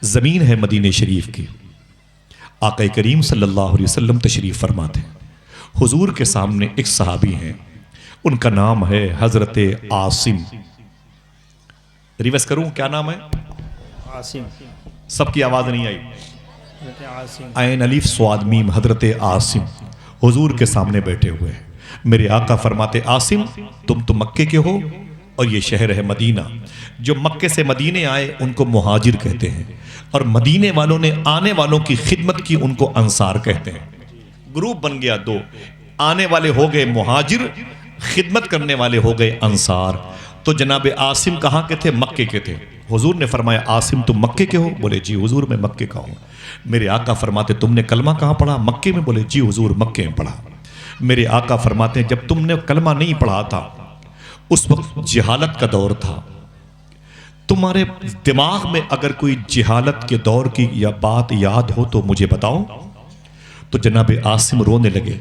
زمین ہے مدینہ شریف کی. آقا کریم صلی اللہ علیہ وسلم تشریف فرماتے ہیں. حضور کے سامنے ایک صحابی ہیں, ان کا نام ہے حضرت عاصم. ریورس کروں, کیا نام ہے؟ عاصم. سب کی آواز نہیں آئی. حضرت عاصم. عین الف صاد میم, حضرت عاصم حضور کے سامنے بیٹھے ہوئے ہیں. میرے آقا فرماتے عاصم تم تو مکے کے ہو اور یہ شہر ہے مدینہ. جو مکے سے مدینے آئے ان کو مہاجر کہتے ہیں, اور مدینے والوں نے آنے والوں کی خدمت کی ان کو انصار کہتے ہیں. گروپ بن گیا دو, آنے والے ہو گئے مہاجر, خدمت کرنے والے ہو گئے انصار. تو جناب عاصم کہاں کے تھے؟ مکے کے تھے. حضور نے فرمایا عاصم تم مکے کے ہو؟ بولے جی حضور میں مکے کا ہوں. میرے آقا فرماتے تم نے کلمہ کہاں پڑھا؟ مکے میں. بولے جی حضور مکے میں پڑھا. میرے آقا فرماتے ہیں جب تم نے کلمہ نہیں پڑھا تھا اس وقت جہالت کا دور تھا. تمہارے دماغ میں اگر کوئی جہالت کے دور کی یا بات یاد ہو تو مجھے بتاؤ. تو جناب عاصم رونے لگے.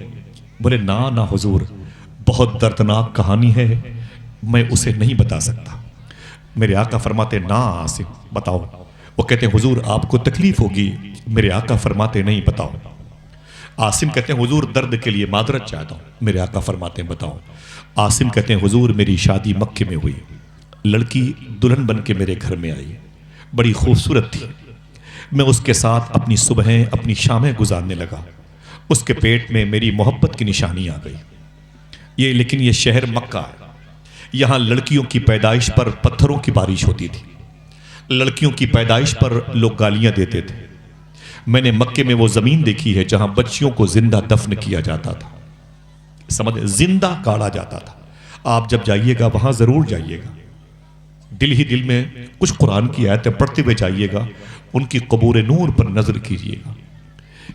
بولے نا حضور, بہت دردناک کہانی ہے, میں اسے نہیں بتا سکتا. میرے آقا فرماتے نا عاصم بتاؤ. وہ کہتے ہیں حضور آپ کو تکلیف ہوگی. میرے آقا فرماتے نہیں بتاؤ. عاصم کہتے ہیں حضور درد کے لیے معذرت چاہتا ہوں. میرے آقا فرماتے ہیں بتاؤ. عاصم کہتے ہیں حضور میری شادی مکے میں ہوئی, لڑکی دلہن بن کے میرے گھر میں آئی, بڑی خوبصورت تھی. میں اس کے ساتھ اپنی صبحیں اپنی شامیں گزارنے لگا. اس کے پیٹ میں میری محبت کی نشانی آ گئی. لیکن یہ شہر مکہ ہے, یہاں لڑکیوں کی پیدائش پر پتھروں کی بارش ہوتی تھی, لڑکیوں کی پیدائش پر لوگ گالیاں دیتے تھے. میں نے مکے میں وہ زمین دیکھی ہے جہاں بچیوں کو زندہ دفن کیا جاتا تھا, سمجھ, زندہ گاڑا جاتا تھا. آپ جب جائیے گا وہاں ضرور جائیے گا, دل ہی دل میں کچھ قرآن کی آیتیں پڑھتے ہوئے جائیے گا, ان کی قبور نور پر نظر کیجیے گا.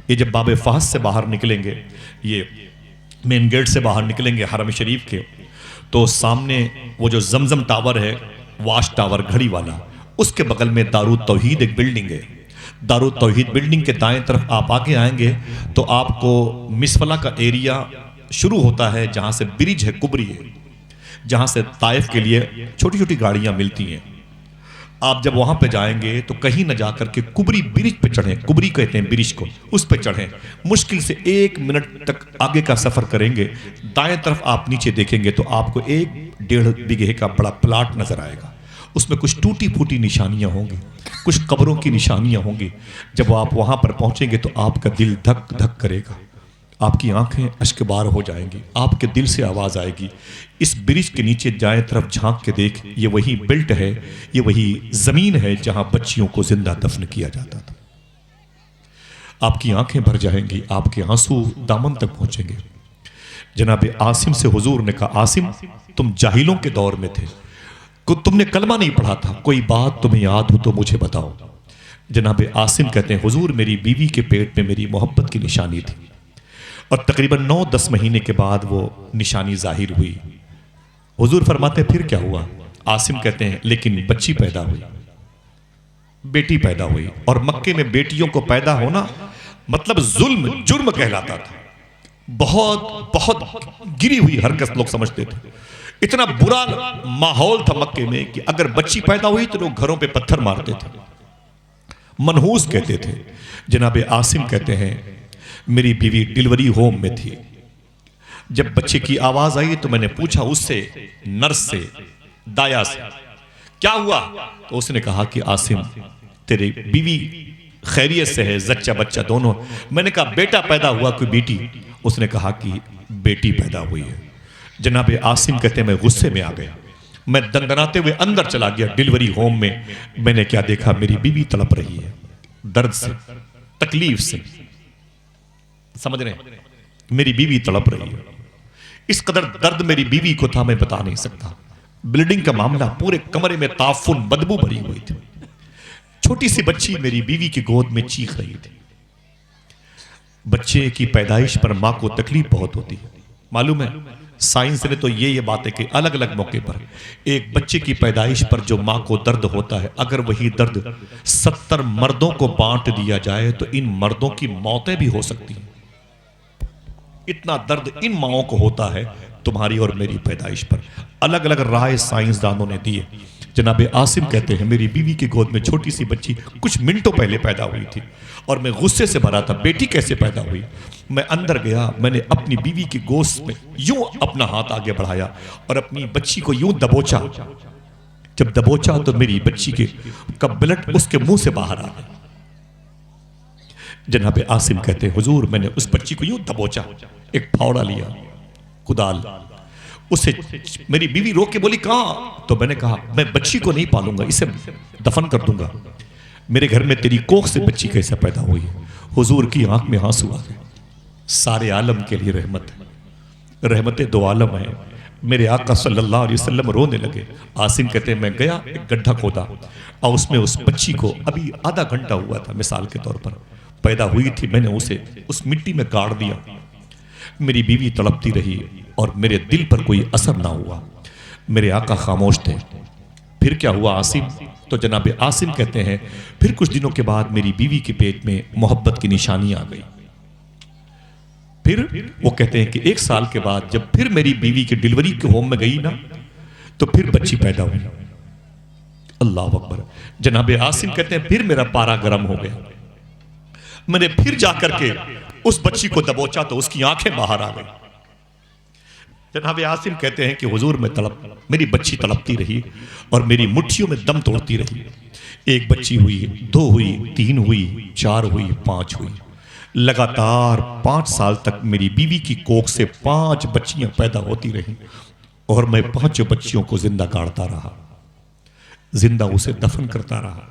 یہ جب باب فہد سے باہر نکلیں گے, یہ مین گیٹ سے باہر نکلیں گے حرم شریف کے, تو سامنے وہ جو زمزم ٹاور ہے, واش ٹاور گھڑی والا, اس کے بغل میں دارالتوحید ایک بلڈنگ ہے. دارالتوحید بلڈنگ کے دائیں طرف آپ آگے آئیں گے تو آپ کو مسفلا کا ایریا شروع ہوتا ہے, جہاں سے برج ہے, کبری ہے, جہاں سے طائف کے لیے چھوٹی چھوٹی گاڑیاں ملتی ہیں. آپ جب وہاں پہ جائیں گے تو کہیں نہ جا کر کے کبری برج پہ چڑھیں, کبری کہتے ہیں برج کو, اس پہ چڑھیں. مشکل سے 1 منٹ تک آگے کا سفر کریں گے, دائیں طرف آپ نیچے دیکھیں گے تو آپ کو 1-1.5 بیگھے کا بڑا پلاٹ نظر آئے گا. اس میں کچھ ٹوٹی پھوٹی نشانیاں ہوں گی, کچھ قبروں کی نشانیاں ہوں گی. جب آپ وہاں پر پہنچیں گے تو آپ کا دل دھک دھک کرے گا, آپ کی آنکھیں اشک بار ہو جائیں گی, آپ کے دل سے آواز آئے گی, اس برج کے نیچے دائیں طرف جھانک کے دیکھ, یہ وہی بیلٹ ہے, یہ وہی زمین ہے جہاں بچیوں کو زندہ دفن کیا جاتا تھا. آپ کی آنکھیں بھر جائیں گی, آپ کے آنسو دامن تک پہنچیں گے. جناب عاصم سے حضور نے کہا عاصم تم جاہلوں کے دور میں تھے, تم نے کلمہ نہیں پڑھا تھا, کوئی بات تمہیں یاد ہو تو مجھے بتاؤ. جناب عاصم کہتے ہیں حضور میری بیوی کے پیٹ میں میری محبت کی نشانی تھی, اور تقریباً 9-10 مہینے کے بعد وہ نشانی ظاہر ہوئی. حضور فرماتے ہیں پھر کیا ہوا؟ عاصم کہتے ہیں لیکن بچی پیدا ہوئی, بیٹی پیدا ہوئی. اور مکے میں بیٹیوں کو پیدا ہونا مطلب ظلم, جرم کہلاتا تھا. بہت بہت گری ہوئی حرکت لوگ سمجھتے تھے. اتنا برا ماحول تھا مکے میں کہ اگر بچی پیدا ہوئی تو لوگ گھروں پہ پتھر مارتے تھے, منحوس کہتے تھے. جناب عاصم کہتے ہیں میری بیوی ڈیلیوری ہوم میں تھی, جب بچے کی آواز آئی تو میں نے پوچھا اس سے, نرس سے, دایا سے, کیا ہوا؟ تو اس نے کہا کہ عاصم تیری بیوی خیریت سے ہے, زچہ بچہ دونوں. میں نے کہا بیٹا پیدا ہوا کوئی بیٹی؟ اس نے کہا کہ بیٹی پیدا ہوئی ہے. جناب عاصم کہتے ہیں میں غصے میں آ گیا, میں دندناتے ہوئے اندر چلا گیا ڈیلیوری ہوم میں. میں نے کیا دیکھا, میری بیوی تڑپ رہی ہے درد سے, تکلیف سے, سمجھ رہے ہیں, میری بیوی تڑپ رہی ہے. اس قدر درد میری بیوی کو تھا میں بتا نہیں سکتا. بلیڈنگ کا معاملہ, پورے کمرے میں تعفن بدبو بھری ہوئی تھی. چھوٹی سی بچی میری بیوی کی گود میں چیخ رہی تھی. بچے کی پیدائش پر ماں کو تکلیف بہت ہوتی ہے, معلوم ہے سائنس نے تو یہ باتیں کہ الگ الگ موقع پر ایک بچے کی پیدائش پر جو ماں کو درد ہوتا ہے, اگر وہی درد 70 مردوں کو بانٹ دیا جائے تو ان مردوں کی موتیں بھی ہو سکتی ہیں. اتنا درد ان ماؤں کو ہوتا ہے تمہاری اور میری پیدائش پر. الگ الگ رائے سائنسدانوں نے دیے. جناب عاصم کہتے ہیں میری بیوی کی گود میں چھوٹی سی بچی کچھ منٹوں پہلے پیدا ہوئی تھی اور میں غصے سے بھرا تھا، بیٹی کیسے پیدا ہوئی؟ میں اندر گیا، میں نے اپنی بیوی کی گوشت میں یوں اپنا ہاتھ آگے بڑھایا اور اپنی بچی کو یوں دبوچا۔ جب دبوچا تو میری بچی کا بلڈ اس کے منہ سے باہر آ گیا۔ جناب عاصم کہتے ہیں حضور میں نے اس بچی کو یوں دبوچا، ایک پھاوڑا لیا، کدال، اسے میری بیوی رو کے بولی کہاں؟ تو میں نے کہا میں بچی کو نہیں پالوں گا، اسے دفن کر دوں گا۔ میرے گھر میں تیری کوکھ سے بچی کیسے پیدا ہوئی؟ حضور کی آنکھ میں آنسو آ گئے۔ سارے عالم کے لیے رحمت ہے، رحمتیں دو عالم ہیں۔ میرے آقا صلی اللہ علیہ وسلم رونے لگے۔ عاصم کہتے ہیں میں گیا، ایک گڈھا کھودا اور اس میں اس بچی کو، ابھی آدھا گھنٹہ ہوا تھا مثال کے طور پر، پیدا ہوئی تھی، میں نے اسے اس مٹی میں گاڑ دیا۔ میری بیوی تڑپتی رہی اور میرے دل پر کوئی اثر نہ ہوا۔ میرے آقا خاموش تھے۔ پھر کیا ہوا عاصم؟ تو جناب عاصم کہتے ہیں پھر کچھ دنوں کے بعد میری بیوی کے پیٹ میں محبت کی نشانی آ گئی۔ پھر وہ کہتے ہیں کہ 1 سال کے بعد جب پھر میری بیوی کی ڈیلیوری کے ہوم میں گئی نا تو پھر بچی پیدا ہوئی۔ اللہ اکبر۔ جناب عاصم کہتے ہیں پھر میرا پارا گرم ہو گیا، میں نے پھر جا کر کے اس بچی کو دبوچا تو اس کی آنکھیں باہر آ گئی۔ جناب عاصم کہتے ہیں کہ حضور میں میری بچی تڑپتی رہی اور میری مٹھیوں میں دم توڑتی رہی۔ 1 بچی ہوئی، 2 ہوئی، 3 ہوئی، 4 ہوئی، 5 ہوئی۔ لگاتار 5 سال تک میری بیوی کی کوکھ سے 5 بچیاں پیدا ہوتی رہیں اور میں 5 بچیوں کو زندہ گاڑتا رہا، زندہ اسے دفن کرتا رہا۔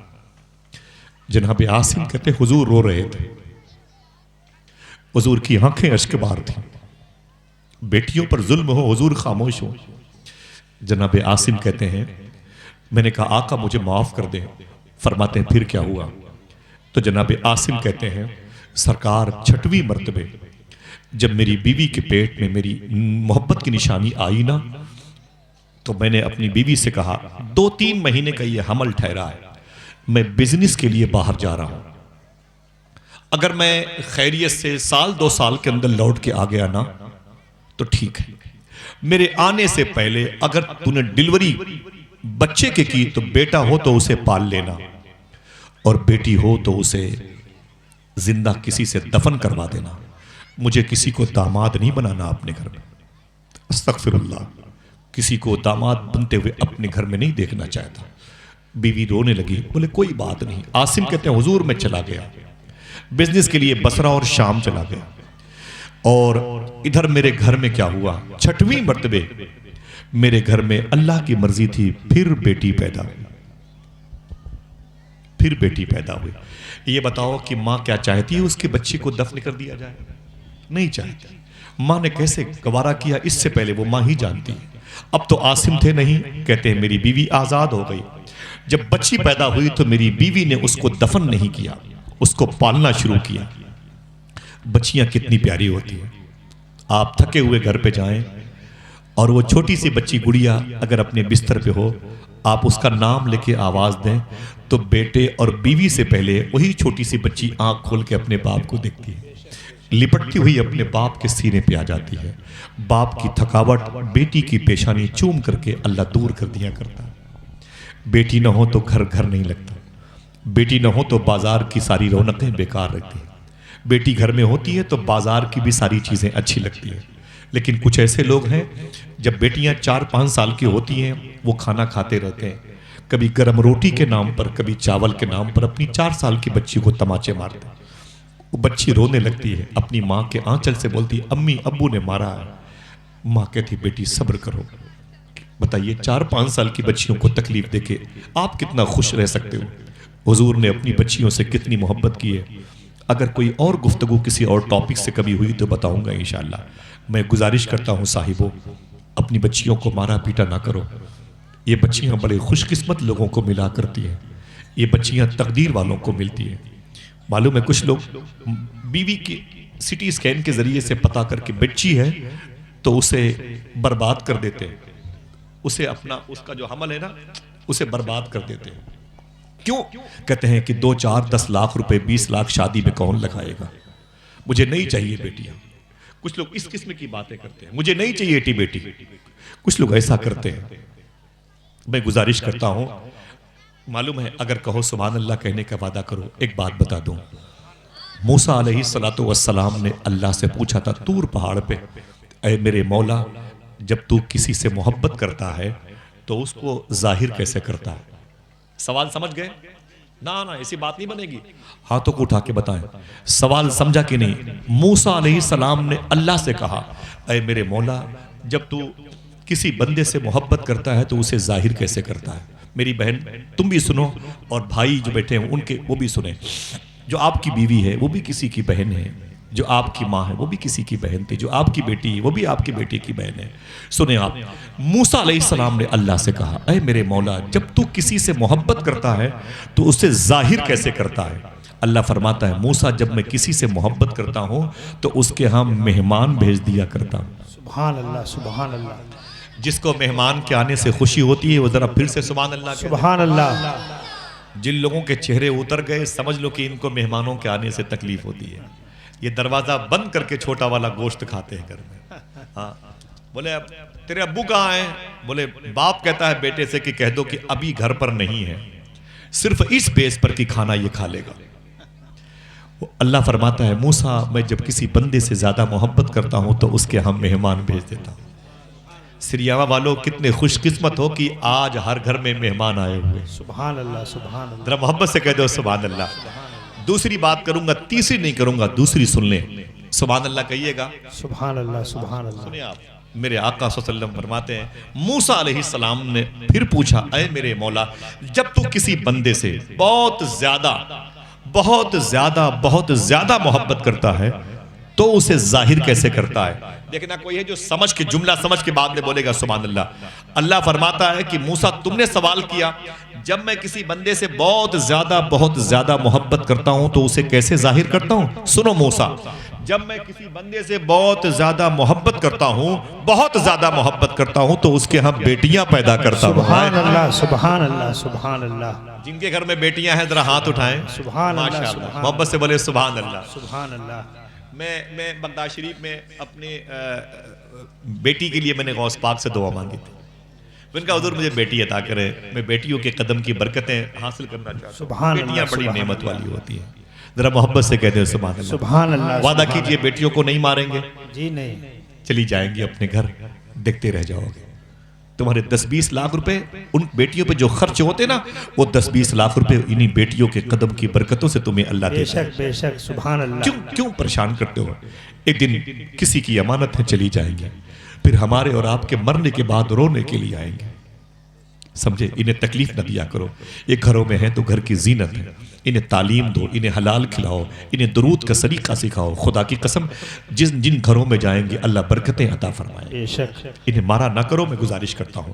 جناب عاصم کہتے حضور رو رہے تھے، حضور کی آنکھیں اشک بار تھیں۔ بیٹیوں پر ظلم ہو حضور خاموش ہو۔ جناب عاصم کہتے ہیں میں نے کہا آقا مجھے معاف کر دیں۔ فرماتے ہیں پھر کیا ہوا؟ تو جناب عاصم کہتے ہیں سرکار 6ویں مرتبے جب میری بیوی کے پیٹ میں میری محبت کی نشانی آئی نا تو میں نے اپنی بیوی سے کہا 2-3 مہینے کا یہ حمل ٹھہرا ہے، میں بزنس کے لیے باہر جا رہا ہوں، اگر میں خیریت سے 1-2 سال کے اندر لوٹ کے آ گیا نا تو ٹھیک ہے، میرے آنے سے پہلے اگر تو نے ڈیلیوری بچے کے کی تو بیٹا ہو تو اسے پال لینا اور بیٹی ہو تو اسے زندہ کسی سے دفن کروا دینا، مجھے کسی کو داماد نہیں بنانا اپنے گھر میں۔ استغفر اللہ، کسی کو داماد بنتے ہوئے اپنے گھر میں نہیں دیکھنا چاہتا۔ بیوی رونے لگی، بولے کوئی بات نہیں۔ عاصم کہتے ہیں حضور میں چلا گیا، بزنس کے لیے بصرہ اور شام چلا گیا، اور ادھر میرے گھر میں کیا ہوا 6ویں مرتبے میرے گھر میں اللہ کی مرضی تھی پھر بیٹی پیدا ہوئی، پھر بیٹی پیدا ہوئی۔ یہ بتاؤ کہ ماں کیا چاہتی ہے اس کے بچے کو دفن کر دیا جائے؟ نہیں چاہتی۔ ماں نے کیسے گوارا کیا اس سے پہلے وہ ماں ہی جانتی ہے۔ اب تو عاصم تھے نہیں، کہتے ہیں میری بیوی آزاد ہو گئی۔ جب بچی پیدا ہوئی تو میری بیوی نے اس کو دفن نہیں کیا، اس کو پالنا شروع کیا۔ بچیاں کتنی پیاری ہوتی ہیں۔ آپ تھکے ہوئے گھر پہ جائیں اور وہ چھوٹی سی بچی گڑیا اگر اپنے بستر پہ ہو، آپ اس کا نام لے کے آواز دیں تو بیٹے اور بیوی سے پہلے وہی چھوٹی سی بچی آنکھ کھول کے اپنے باپ کو دیکھتی ہے، لپٹتی ہوئی اپنے باپ کے سینے پہ آ جاتی ہے۔ باپ کی تھکاوٹ بیٹی کی پیشانی چوم کر کے اللہ دور کر دیا کرتا ہے۔ بیٹی نہ ہو تو گھر گھر نہیں لگتا، بیٹی نہ ہو تو بازار کی ساری رونقیں بیکار رہتی ہیں، بیٹی گھر میں ہوتی ہے تو بازار کی بھی ساری چیزیں اچھی لگتی ہیں۔ لیکن کچھ ایسے لوگ ہیں جب بیٹیاں 4-5 سال کی ہوتی ہیں وہ کھانا کھاتے رہتے ہیں، کبھی گرم روٹی کے نام پر کبھی چاول کے نام پر اپنی 4 سال کی بچی کو تماچے مارتے ہیں۔ وہ بچی رونے لگتی ہے، اپنی ماں کے آنچل سے بولتی امی ابو نے مارا ہے۔ ماں کہتی بیٹی صبر کرو۔ بتائیے 4-5 سال کی بچیوں کو تکلیف دے کے آپ کتنا خوش رہ سکتے ہو؟ حضور نے اپنی بچیوں سے کتنی محبت کی ہے۔ اگر کوئی اور گفتگو کسی اور ٹاپک سے کبھی ہوئی تو بتاؤں گا انشاءاللہ۔ میں گزارش کرتا ہوں صاحبوں، اپنی بچیوں کو مارا پیٹا نہ کرو۔ یہ بچیاں بڑے خوش قسمت لوگوں کو ملا کرتی ہیں، یہ بچیاں تقدیر والوں کو ملتی ہیں۔ معلوم ہے کچھ لوگ بیوی کی سٹی اسکین کے ذریعے سے پتا کر کے بچی ہے تو اسے برباد کر دیتے ہیں، اسے اپنا اس کا جو حمل ہے نا اسے برباد کر دیتے ہیں۔ کیوں؟ کہتے ہیں کہ 2-4-10 لاکھ روپے 20 لاکھ شادی میں کون لگائے گا، مجھے نہیں چاہیے بیٹیاں۔ کچھ لوگ اس قسم کی باتیں کرتے ہیں، مجھے نہیں چاہیے بیٹی۔ کچھ لوگ ایسا کرتے ہیں۔ میں گزارش کرتا ہوں، معلوم ہے اگر کہو سبحان اللہ کہنے کا وعدہ کرو، ایک بات بتا دوں، موسیٰ علیہ السلام نے اللہ سے پوچھا تھا طور پہاڑ پہ، اے میرے مولا جب تو کسی سے محبت کرتا ہے تو اس کو ظاہر کیسے کرتا ہے؟ سوال سمجھ گئے؟ نہ ایسی بات نہیں بنے گی، ہاتھوں کو اٹھا کے بتائیں سوال سمجھا کہ نہیں؟ موسیٰ علیہ السلام نے اللہ سے کہا اے میرے مولا جب تو کسی بندے سے محبت کرتا ہے تو اسے ظاہر کیسے کرتا ہے؟ میری بہن تم بھی سنو اور بھائی جو بیٹھے ہیں ان کے وہ بھی سنیں، جو آپ کی بیوی ہے وہ بھی کسی کی بہن ہے، جو آپ کی ماں ہے وہ بھی کسی کی بہن تھی، جو آپ کی بیٹی ہے وہ بھی آپ کی بیٹی کی بہن ہے۔ سنیں آپ، موسیٰ علیہ السلام نے اللہ سے کہا اے میرے مولا جب تو کسی سے محبت کرتا ہے تو اسے ظاہر کیسے کرتا ہے؟ اللہ فرماتا ہے موسیٰ جب میں کسی سے محبت کرتا ہوں تو اس کے ہاں مہمان بھیج دیا کرتا ہوں۔ سبحان اللہ سبحان اللہ جس کو مہمان کے آنے سے خوشی ہوتی ہے وہ ذرا پھر سے سبحان اللہ کہتے ہیں۔ سبحان اللہ۔ جن لوگوں کے چہرے اتر گئے سمجھ لو کہ ان کو مہمانوں کے آنے سے تکلیف ہوتی ہے، یہ دروازہ بند کر کے چھوٹا والا گوشت کھاتے ہیں گھر میں۔ ہاں بولے اب تیرے ابو کہاں ہیں؟ بولے باپ کہتا ہے بیٹے سے کہ کہہ دو کہ ابھی گھر پر نہیں ہے، صرف اس بیس پر کہ کھانا یہ کھا لے گا۔ اللہ فرماتا ہے موسیٰ میں جب کسی بندے سے زیادہ محبت کرتا ہوں تو اس کے ہم مہمان بھیج دیتا ہوں۔ سریاوا والوں کتنے خوش قسمت ہو کہ آج ہر گھر میں مہمان آئے ہوئے۔ سبحان اللہ سبحان اللہ۔ ذرا محبت سے کہہ دو سبحان اللہ۔ دوسری بات کروں گا، تیسری نہیں کروں گا، دوسری سن لیں، سبحان اللہ کہیے گا۔ سبحان اللہ سبحان اللہ۔ سنیں آپ، میرے آقا صلی اللہ علیہ وسلم فرماتے ہیں موسیٰ علیہ السلام نے پھر پوچھا اے میرے مولا جب تو کسی بندے سے بہت زیادہ محبت کرتا ہے تو اسے ظاہر کیسے کرتا ہے؟ دیکھنا کوئی ہے جو سمجھ کے جملہ سمجھ کے بعد میں بولے گا سبحان اللہ۔ اللہ فرماتا ہے کہ موسیٰ تم نے سوال کیا جب میں کسی بندے سے بہت زیادہ محبت کرتا ہوں تو اسے کیسے ظاہر کرتا ہوں؟ سنو موسیٰ، جب میں کسی بندے سے بہت زیادہ محبت کرتا ہوں تو اس کے ہم بیٹیاں پیدا کرتا ہوں۔ سبحان اللہ سبحان اللہ سبحان اللہ۔ جن کے گھر میں بیٹیاں ہیں ذرا ہاتھ اٹھائیں۔ سبحان اللہ ماشاءاللہ، سبحان محبت سے بولے سبحان اللہ۔ سبحان اللہ۔ میں بغداد شریف میں اپنے بیٹی کے لیے میں نے غوث پاک سے دعا مانگی تھی، میں نے کہا حضور مجھے بیٹی عطا کرے، میں بیٹیوں کے قدم کی برکتیں حاصل کرنا چاہتا ہوں۔ سبحان اللہ، بیٹیاں بڑی سبحان نعمت اللہ۔ والی ہوتی ہیں، ذرا محبت سے کہتے ہیں سبحان اللہ۔ سبحان اللہ۔ وعدہ سبحان کیجئے بیٹیوں کو نہیں ماریں گے، جی نہیں۔ چلی جائیں گی اپنے گھر، دیکھتے رہ جاؤ گے۔ تمہارے 10-20 لاکھ روپے ان بیٹیوں پہ جو خرچ ہوتے نا وہ 10-20 لاکھ روپے انہی بیٹیوں کے قدم کی برکتوں سے تمہیں اللہ بے دیتا ہے۔ شک بے شک سبحان اللہ۔ کیوں پریشان کرتے ہو؟ ایک دن کسی کی امانت ہے چلی جائیں گے، پھر ہمارے اور آپ کے مرنے کے بعد رونے کے لیے آئیں گے، سمجھے؟ انہیں تکلیف نہ دیا کرو، یہ گھروں میں ہیں تو گھر کی زینت ہے، انہیں تعلیم دو، انہیں حلال کھلاؤ، انہیں درود کا سلیقہ سکھاؤ۔ خدا کی قسم جن گھروں میں جائیں گے اللہ برکتیں عطا فرمائے۔ بے شک۔ انہیں مارا نہ کرو، میں گزارش کرتا ہوں۔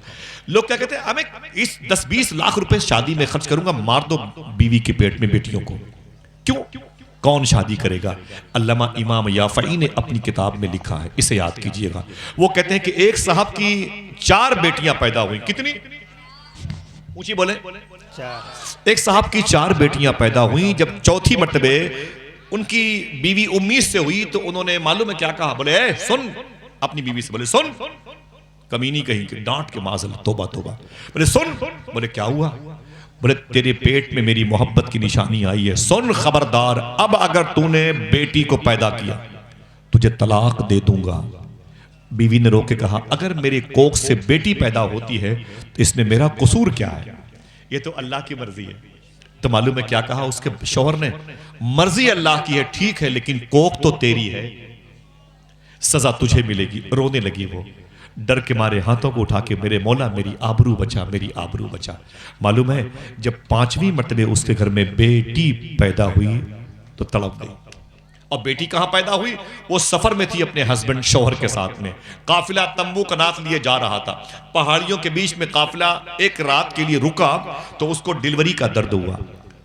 لوگ کیا کہتے ہیں ہمیں اس 10-20 لاکھ روپے شادی میں خرچ کروں گا، مار دو بیوی کے پیٹ میں بیٹیوں کو۔ کیوں؟ کون شادی کرے گا؟ علامہ امام یافعی نے اپنی کتاب میں لکھا ہے، اسے یاد کیجئے گا۔ وہ کہتے ہیں کہ ایک صاحب کی 4 بیٹیاں پیدا ہوئی۔ کتنی؟ اونچی بولیں۔ ایک صاحب کی 4 بیٹیاں پیدا ہوئیں، جب چوتھی مرتبہ ان کی بیوی امید سے ہوئی تو انہوں نے معلوم ہے کیا کہا؟ بولے اے سن، اپنی بیوی سے بولے سن، کمینی کہیں کہ ڈانٹ کے معاذاللہ، توبہ توبہ، بولے سن، بولے کیا ہوا؟ بولے تیرے پیٹ میں میری محبت کی نشانی آئی ہے، سن خبردار اب اگر تو نے بیٹی کو پیدا کیا تجھے طلاق دے دوں گا۔ بیوی نے رو کے کہا اگر میرے کوکھ سے بیٹی پیدا ہوتی ہے تو اس میں میرا قصور کیا ہے؟ یہ تو اللہ کی مرضی ہے۔ تو معلوم ہے کیا کہا اس کے شوہر نے؟ مرضی اللہ کی ہے ٹھیک ہے لیکن کوکھ تو تیری ہے، سزا تجھے ملے گی۔ رونے لگی وہ، ڈر کے مارے ہاتھوں کو اٹھا کے میرے مولا میری آبرو بچا، میری آبرو بچا۔ معلوم ہے جب 5ویں مرتبہ اس کے گھر میں بیٹی پیدا ہوئی تو تڑپ گئی۔ اور بیٹی کہاں پیدا ہوئی؟ وہ سفر میں تھی اپنے ہسبینڈ شوہر کے ساتھ میں، قافلہ تمبو کنات لیے جا رہا تھا، پہاڑیوں کے بیچ میں قافلہ ایک رات کے لیے رکا تو اس کو ڈیلیوری کا درد ہوا۔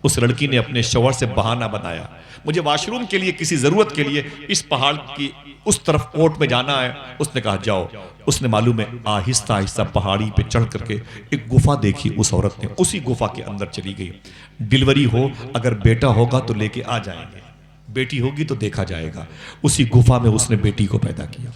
اس لڑکی نے اپنے شوہر سے بہانہ بنایا مجھے واش روم کے لیے کسی ضرورت کے لیے اس پہاڑ کی اس طرف کوٹ میں جانا ہے۔ اس نے کہا جاؤ۔ اس نے معلوم ہے آہستہ آہستہ پہاڑی پہ چڑھ کر کے ایک گفا دیکھی، اس عورت نے اسی گفا کے اندر چلی گئی۔ ڈیلیوری ہو اگر بیٹا ہوگا تو لے کے آ جائیں گے، بیٹی ہوگی تو دیکھا جائے گا۔ اسی گفا میں اس نے بیٹی کو پیدا کیا۔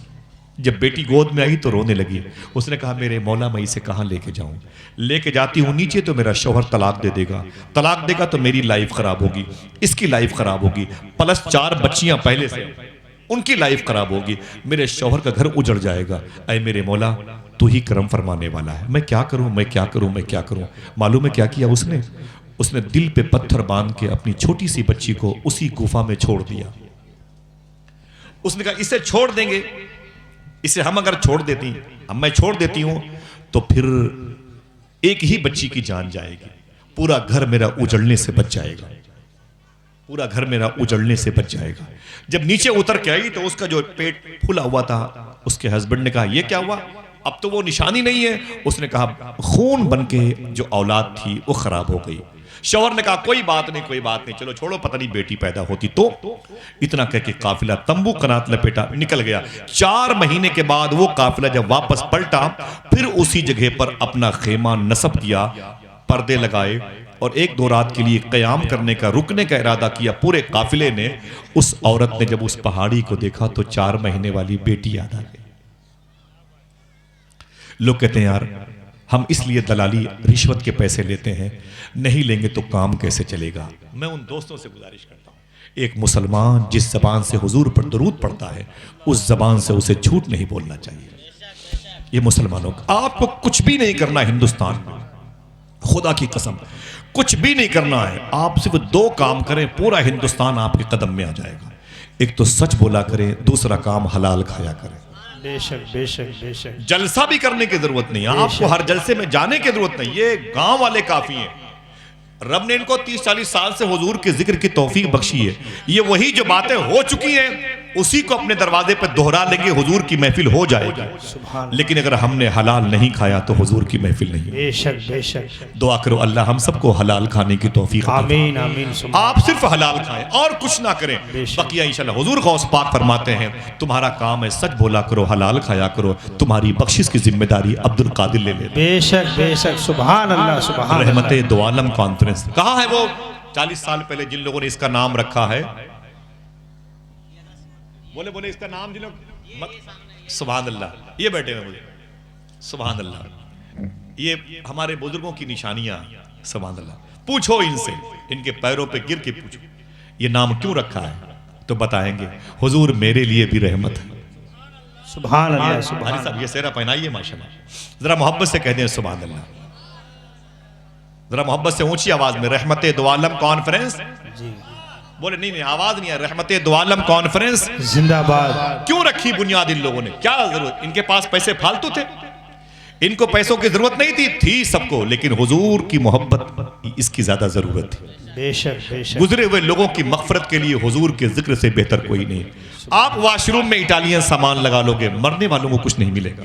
جب بیٹی گود میں آئی تو رونے لگی. اس نے کہا میرے مولا میں اسے کہاں لے کے جاؤں؟ لے کے جاتی ہوں نیچے تو میرا شوہر طلاق دے دے گا, طلاق دے گا تو میری لائف خراب ہوگی, اس کی لائف خراب ہوگی, پلس 4 بچیاں پہلے سے ان کی لائف خراب ہوگی, میرے شوہر کا گھر اجڑ جائے گا. اے میرے مولا تو ہی کرم فرمانے والا ہے, میں کیا کروں میں کیا کروں میں کیا کروں. معلوم ہے کیا کیا اس نے دل پہ پتھر باندھ کے اپنی چھوٹی سی بچی کو اسی گفا میں چھوڑ دیا. اس نے کہا اسے چھوڑ دیں گے, اسے ہم اگر چھوڑ دیتی, اب میں چھوڑ دیتی ہوں تو پھر ایک ہی بچی کی جان جائے گی, پورا گھر میرا اجڑنے سے بچ جائے گا, پورا گھر میرا اجڑنے سے بچ جائے گا. جب نیچے اتر کے آئی تو اس کا جو پیٹ پھلا ہوا تھا, اس کے ہسبینڈ نے کہا یہ کیا ہوا, اب تو وہ نشانی نہیں ہے. اس نے کہا خون بن کے جو اولاد تھی وہ خراب ہو گئی. شوہر نے کہا کوئی بات نہیں کوئی بات نہیں, چلو چھوڑو, پتہ نہیں بیٹی پیدا ہوتی تو. اتنا کہہ کے قافلہ تمبو قنات لپیٹا نکل گیا. 4 مہینے کے بعد وہ قافلہ جب واپس پلٹا, پھر اسی جگہ پر اپنا خیمہ نصب کیا, پردے لگائے اور 1-2 رات کے لیے قیام کرنے کا, رکنے کا ارادہ کیا. پورے قافلے نے, اس عورت نے جب اس پہاڑی کو دیکھا تو 4 مہینے والی بیٹی یاد آ گئی. لوگ کہتے ہیں یار ہم اس لیے دلالی رشوت کے پیسے لیتے ہیں, نہیں لیں گے تو کام کیسے چلے گا. میں ان دوستوں سے گزارش کرتا ہوں, ایک مسلمان جس زبان سے حضور پر درود پڑھتا ہے اس زبان سے اسے جھوٹ نہیں بولنا چاہیے. یہ مسلمانوں کا, آپ کو کچھ بھی نہیں کرنا ہندوستان میں, خدا کی قسم کچھ بھی نہیں کرنا ہے. آپ صرف 2 کام کریں, پورا ہندوستان آپ کے قدم میں آ جائے گا. ایک تو سچ بولا کریں, دوسرا کام حلال کھایا کریں. بے شک بے شک بے شک. جلسہ بھی کرنے کی ضرورت نہیں, آپ کو ہر جلسے میں جانے کی ضرورت نہیں, یہ گاؤں والے کافی ہیں. رب نے ان کو 30-40 سال سے حضور کے ذکر کی توفیق بخشی ہے. یہ وہی جو باتیں ہو چکی ہیں اسی کو اپنے دروازے پہ دہرا لیں گے, حضور کی محفل ہو جائے گی. لیکن اگر ہم نے حلال نہیں کھایا تو حضور کی محفل نہیں. بے شک بے شک. دعا کرو اللہ ہم سب کو حلال کھانے کی توفیق عطا فرمائے. آمین آمین. آپ صرف حلال کھائیں اور کچھ نہ کریں, بقیہ انشاءاللہ. حضور غوث پاک فرماتے ہیں تمہارا کام ہے سچ بولا کرو, حلال کھایا کرو, تمہاری بخشش کی ذمہ داری عبد القادر لے لے. بے شک بے شک. سبحان اللہ سبحان اللہ. رحمت دو عالم کانفرنس کہاں ہے وہ 40 سال پہلے جن لوگوں نے اس کا نام رکھا ہے, بولے بولے اس کا نام جن لوگ, سبحان اللہ, یہ بیٹھے ہیں مجھے, سبحان اللہ, یہ ہمارے بزرگوں کی نشانیاں, سبحان اللہ. پوچھو ان سے, ان کے پیروں پہ گر کے پوچھو یہ نام کیوں رکھا ہے, تو بتائیں گے حضور میرے لیے بھی رحمت ہے. سبحان اللہ سبحان اللہ. صاحب یہ سہرا پہنائیے ماشاءاللہ, ذرا محبت سے کہہ دیں سبحان اللہ, ذرا محبت سے اونچی آواز میں. رحمت دو عالم کانفرنس, جی بولے نہیں آواز نہیں ہے. رحمت دو عالم کانفرنس زندہ باد. کیوں رکھی بنیاد ان لوگوں نے, کیا ضرورت, ان کے پاس پیسے فالتو تھے, ان کو پیسوں کی ضرورت نہیں تھی سب کو, لیکن حضور کی محبت اس کی زیادہ ضرورت تھی. بے شک بے شک. گزرے ہوئے لوگوں کی مغفرت کے لیے حضور کے ذکر سے بہتر کوئی نہیں. آپ واش روم میں اٹالین سامان لگا لو گے, مرنے والوں کو کچھ نہیں ملے گا.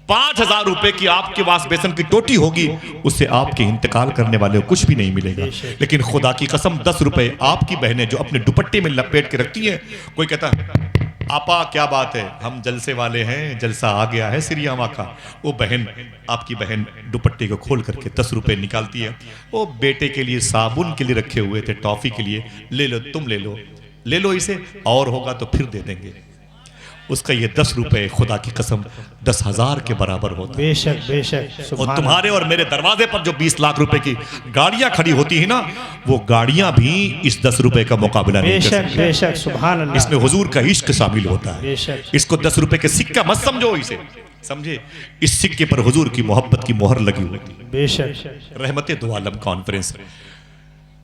5,000 روپے کی آپ کے پاس بیسن کی ٹوٹی ہوگی, اس سے آپ کے انتقال کرنے والے کو کچھ بھی نہیں ملے گا. لیکن خدا کی قسم 10 روپے آپ کی بہنیں جو اپنے دوپٹے میں لپیٹ کے رکھتی ہیں, کوئی کہتا آپا کیا بات ہے, ہم جلسے والے ہیں, جلسہ آ گیا ہے سریا ماں کا, وہ بہن آپ کی بہن دوپٹے کو کھول کر کے 10 روپے نکالتی ہے, وہ بیٹے کے لیے صابن کے لیے رکھے ہوئے تھے, ٹافی کے لیے, لے لو تم لے لو اسے, اور ہوگا تو پھر دے دیں گے. اس کا یہ 10 روپے خدا کی قسم 10,000 کے برابر ہوتا ہے. بے شک بے شک. اور تمہارے اور میرے دروازے پر جو 20 لاکھ روپے کی گاڑیاں کھڑی ہوتی ہیں نا, وہ گاڑیاں بھی اس 10 روپے کا مقابلہ نہیں کر سکتی. بے شک سبحان اللہ. اس میں حضور کا عشق شامل ہوتا ہے. بے شک. اس کو 10 روپے کے سکہ مت سمجھو, اسے سمجھے اس سکے پر حضور کی محبت کی مہر لگی ہوتی ہے. بے شک. رحمت دو عالم کانفرنس.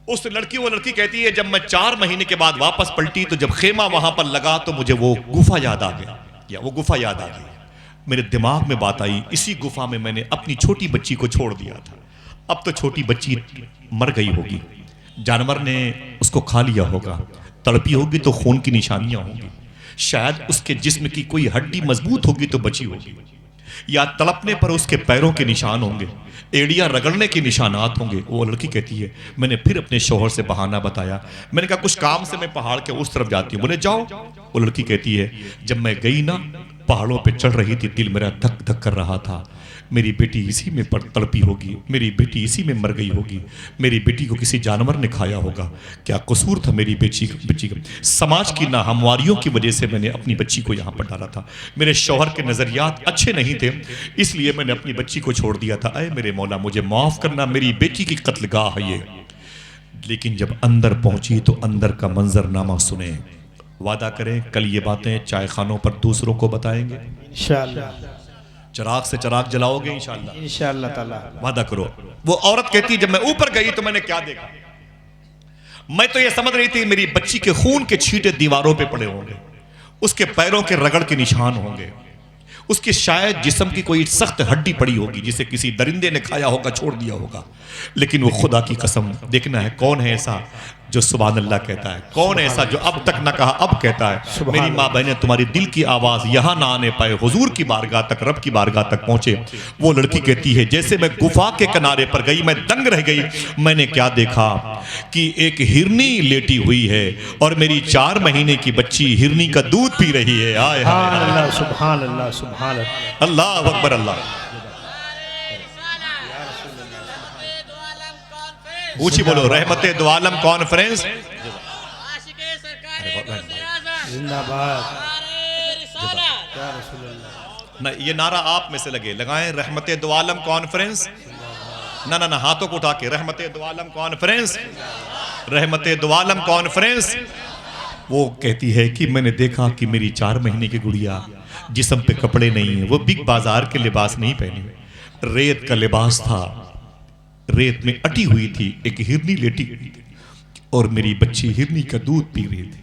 اس وہ لڑکی کہتی ہے جب میں 4 مہینے کے بعد واپس پلٹی تو جب خیمہ وہاں پر لگا تو مجھے وہ گفا یاد آ گیا, یا وہ گفا یاد آ گئی. میرے دماغ میں بات آئی, اسی گفا میں میں نے اپنی چھوٹی بچی کو چھوڑ دیا تھا. اب تو چھوٹی بچی مر گئی ہوگی, جانور نے اس کو کھا لیا ہوگا, تڑپی ہوگی تو خون کی نشانیاں ہوں گی, شاید اس کے جسم کی کوئی ہڈی مضبوط ہوگی تو بچی ہوگی, یا تڑپنے پر اس کے پیروں کے نشان ہوں گے, ایڑیاں رگڑنے کے نشانات ہوں گے. وہ لڑکی کہتی ہے میں نے پھر اپنے شوہر سے بہانہ بتایا, میں نے کہا کچھ کام سے میں پہاڑ کے اس طرف جاتی ہوں. بولے جاؤ. وہ لڑکی کہتی ہے جب میں گئی نا, پہاڑوں پہ چڑھ رہی تھی, دل میرا دھک دھک کر رہا تھا, میری بیٹی اسی میں تڑپی ہوگی، میری بیٹی اسی میں مر گئی ہوگی، میری بیٹی کو کسی جانور نے کھایا ہوگا، کیا قصور تھا میری بچی کا؟ سماج کی ناہمواریوں کی وجہ سے میں نے اپنی بچی کو یہاں پر ڈالا تھا، میرے شوہر کے نظریات اچھے نہیں تھے، اس لیے میں نے اپنی بچی کو چھوڑ دیا تھا، اے میرے مولا مجھے معاف کرنا، میری بیٹی کی قتل گاہ ہے یہ۔ لیکن جب اندر پہنچی تو اندر کا منظرنامہ سنیں، وعدہ کریں کل یہ باتیں چائے خانوں پر دوسروں کو بتائیں گے، انشاءاللہ چراغ سے چراغ جلاؤ گے انشاءاللہ، انشاءاللہ تعالی۔ وعدہ کرو۔ وہ عورت کہتی جب میں اوپر گئی تو میں نے کیا دیکھا، میں تو یہ سمجھ رہی تھی میری بچی کے خون کے چھینٹے دیواروں پہ پڑے ہوں گے، اس کے پیروں کے رگڑ کے نشان ہوں گے، اس کے شاید جسم کی کوئی سخت ہڈی پڑی ہوگی جسے کسی درندے نے کھایا ہوگا، چھوڑ دیا ہوگا، لیکن وہ خدا کی قسم دیکھنا ہے کون ہے ایسا جو سبحان اللہ کہتا ہے، کون ایسا جو اب تک نہ کہا اب کہتا ہے۔ میری ماں بہنیں تمہاری دل کی آواز یہاں نہ آنے پائے، حضور کی بارگاہ تک، رب کی بارگاہ تک پہنچے۔ وہ لڑکی کہتی ہے جیسے میں گفا کے کنارے پر گئی میں دنگ رہ گئی، میں نے کیا دیکھا کہ ایک ہرنی لیٹی ہوئی ہے اور میری 4 مہینے کی بچی ہرنی کا دودھ پی رہی ہے۔ آئے سبحان اللہ سبحان اللہ سبحان اللہ۔ اللہ اکبر اللہ۔ اونچی بولو، رحمت دو عالم کانفرنس زندہ باد یا رسول اللہ۔ یہ نعرہ آپ میں سے لگائیں، رحمت دو عالم کانفرنس، نہ ہاتھوں کو اٹھا کے، رحمت دو عالم کانفرنس، رحمت دو عالم کانفرنس۔ وہ کہتی ہے کہ میں نے دیکھا کہ میری 4 مہینے کی گڑیا جسم پہ کپڑے نہیں ہیں، وہ بگ بازار کے لباس نہیں پہنی، ریت کا لباس تھا، ریت میں اٹی ہوئی تھی، ایک ہرنی لیٹی ہوئی تھی اور میری بچی ہرنی کا دودھ پی رہی تھی۔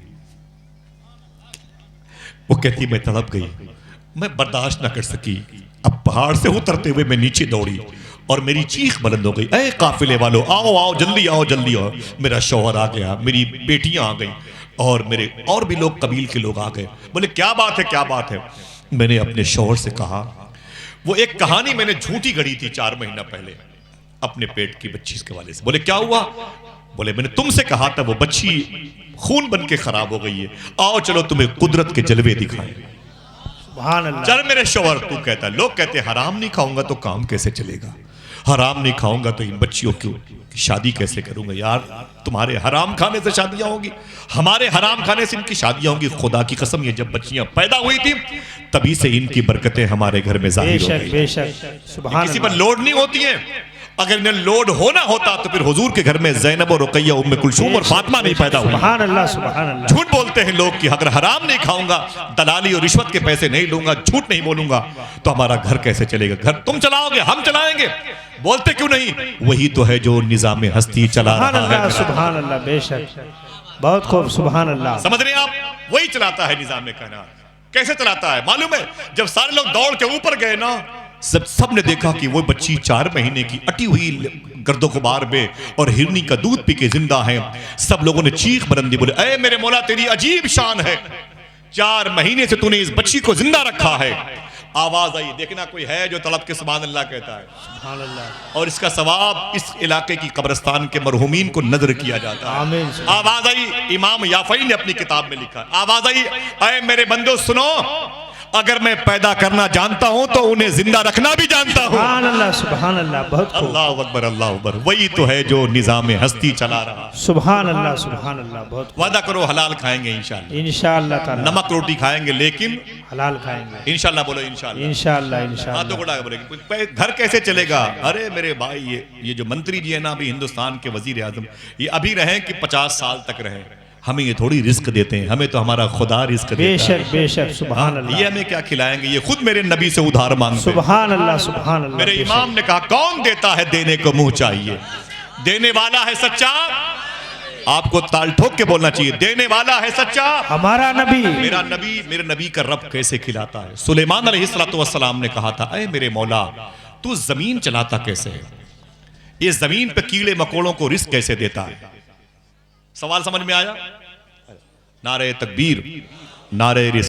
وہ کہتی میں تڑپ گئی، میں برداشت نہ کر سکی، اب پہاڑ سے اترتے ہوئے میں نیچے دوڑی اور میری چیخ بلند ہو گئی، اے قافلے والو آؤ آؤ جلدی آؤ جلدی آؤ۔ میرا شوہر آ گیا، میری بیٹیاں آ گئیں اور میرے اور بھی لوگ قبیل کے لوگ آ گئے، بولے کیا بات ہے کیا بات ہے؟ میں نے اپنے شوہر سے کہا، وہ ایک کہانی میں نے جھوٹی گھڑی تھی 4 مہینہ پہلے اپنے پیٹ کی بچی کے والے سے۔ بولے کیا ہوا؟ بولے میں نے تم سے کہا تھا وہ بچی خون بن کے خراب ہو گئی ہے، آؤ چلو تمہیں قدرت کے جلوے دکھائیں۔ سبحان اللہ۔ چل میرے شوہر، تو کہتا ہے، لوگ کہتے ہیں حرام نہیں کھاؤں گا تو کام کیسے چلے گا، حرام نہیں کھاؤں گا تو ان بچیوں کی شادی کیسے کروں گا؟ یار تمہارے حرام کھانے سے شادیاں ہوں گی، ہمارے حرام کھانے سے ان کی شادیاں ہوں گی۔ خدا کی قسم یہ جب بچیاں پیدا ہوئی تھی تبھی سے ان کی برکتیں ہمارے گھر میں بے ظاہر ہو شک گئی۔ بے شک سبحان کسی پر اللہ۔ لوڈ نہیں ہوتی ہیں، اگر انہیں لوڈ ہونا ہوتا تو پھر حضور کے گھر میں زینب اور رقیہ ام کلثوم اور فاطمہ نہیں پیدا ہوئی۔ سبحان اللہ سبحان اللہ۔ جھوٹ بولتے ہیں لوگ کہ اگر حرام نہیں کھاؤں گا، دلالی اور رشوت کے پیسے نہیں لوں گا، جھوٹ نہیں بولوں گا تو ہمارا گھر کیسے چلے گا؟ گھر تم چلاؤ گے ہم چلائیں گے، بولتے کیوں نہیں؟ وہی تو ہے جو نظام ہستی چلا سبحان رہا اللہ ہے۔ سبحان اللہ بے شک، بہت خوب سبحان اللہ۔ سمجھ رہے ہیں آپ؟ وہی چلاتا ہے نظام کائنات۔ کیسے چلاتا ہے معلوم ہے؟ جب سارے لوگ دوڑ کے اوپر گئے نا، سب نے دیکھا کہ وہ بچی 4 مہینے کی اٹی ہوئی گرد و غبار میں اور ہرنی کا دودھ پی کے زندہ ہے۔ سب لوگوں نے چیخ بلندی، بولے اے میرے مولا تیری عجیب شان ہے، 4 مہینے سے تو نے اس بچی کو زندہ رکھا ہے۔ آواز آئی، دیکھنا کوئی ہے جو تڑپ کے سبحان اللہ کہتا ہے، سبحان اللہ۔ اور اس کا ثواب اس علاقے کی قبرستان کے مرحومین کو نذر کیا جاتا ہے۔ آمین۔ آواز آئی، امام یافعی نے اپنی کتاب میں لکھا، آواز آئی اے میرے بندو سنو، اگر میں پیدا کرنا جانتا ہوں تو انہیں زندہ رکھنا بھی جانتا ہوں۔ سبحان اللہ سبحان اللہ، بہت خوب۔ اللہ اکبر اللہ اکبر، وہی تو ہے جو نظام ہستی چلا رہا۔ سبحان اللہ سبحان اللہ، بہت خوب۔ وعدہ کرو حلال کھائیں گے انشاءاللہ، انشاءاللہ تعالی نمک روٹی کھائیں گے لیکن حلال کھائیں گے انشاءاللہ بولو انشاءاللہ۔ انشاءاللہ ہاتھوں انشاءاللہ۔ کو اٹھا کے بولے کہ گھر کیسے چلے گا؟ ارے میرے بھائی یہ جو منتری جی ہیں نا ابھی ہندوستان کے وزیر اعظم، یہ ابھی رہیں کہ 50 سال تک رہیں، ہمیں یہ تھوڑی رزق دیتے ہیں، ہمیں تو ہمارا خدا رزق بے دیتا ہے۔ شک بے شک سبحان اللہ۔ یہ ہمیں کیا کھلائیں گے؟ یہ خود میرے نبی سے ادھار مانگتے ہیں۔ سبحان اللہ سبحان اللہ۔ میرے بے شک۔ امام نے کہا کون دیتا ہے دینے کو منہ چاہیے، دینے والا ہے سچا، آپ کو تال ٹھوک کے بولنا چاہیے، دینے والا ہے سچا ہمارا نبی۔ میرے نبی کا رب کیسے کھلاتا ہے؟ سلیمان علیہ السلام نے کہا تھا اے میرے مولا تو زمین چلاتا کیسے ہے؟ یہ زمین پہ کیڑے مکوڑوں کو رزق کیسے دیتا ہے؟ سوال سمجھ میں آیا؟ نعرہ تکبیر، نعرہ رسالت۔